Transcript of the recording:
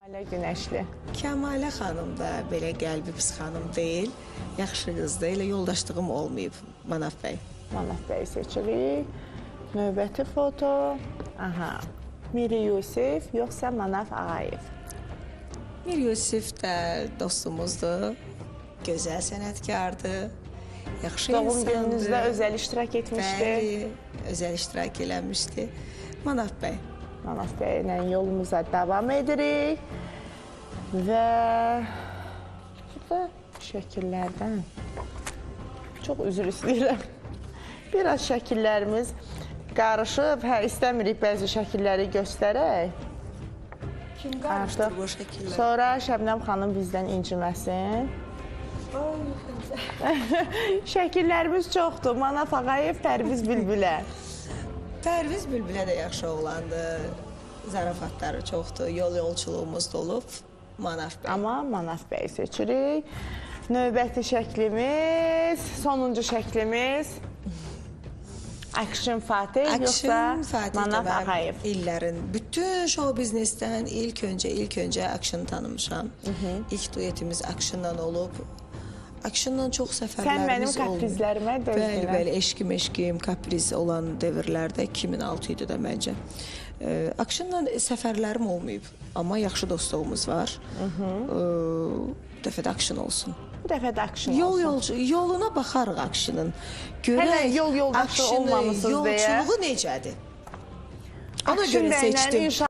Hələ Günəşli. Kəmalə xanım da belə qəlbi pis xanım deyil. Yaxşı qızdır. Elə yoldaşlığım olmayıb Manaf bəy. Manaf bəyi seçirik. Növbəti foto. Aha. Miri Yusif, yoxsa Manaf Ağayev? Mir Yusif də dostumuzdur. Gözəl sənətkardır. Yaxşı Doğum insandır. gününüzdə özəl iştirak etmişdi. Bəli, özəl iştirak eləmişdi. Manaf bəy. Manaf bəy ilə yolumuza davam edirik. Və burada şəkillərdən çox üzr istəyirəm. Biraz şəkillərimiz qarışıb. Hə, istəmirik bəzi şəkilləri göstərək. Kim qarışdır bu şəkilləri? Sonra Şəbnəm xanım bizdən inciməsin. Şəkillərimiz çoxdur. Manaf Ağayev, Pərviz Bülbülə. Pərviz Bülbülə də yaxşı oğlandır. Zarafatları çoxdur. Yolçuluğumuz da olub. Manaf bəy. Amma Manaf bəyi seçirik. Növbəti şəklimiz, sonuncu şəklimiz Akşin Fatih, yoxsa Manaf Ağayev? İllərin bütün show biznesdən ilk öncə Akşini tanımışam. İlk duetimiz Akşinlə olub. Akşinlə çox səfərlərimiz olub. Sən mənim kaprizlərimə dözdün. Bəli, eşkim, kapriz olan dövrlərdə 2006 idi də məncə. Akşinlə səfərlərim olmayıb, amma yaxşı dostluğumuz var. Bu dəfə də Akşin olsun. Bu dəfə də Akşin olsun. Yoluna baxarıq Akşinin. Hələ yol yoldaşı olmamışsınız deyə. Yolçuluğu necədir? Ona Akşin görə bəylə seçdim.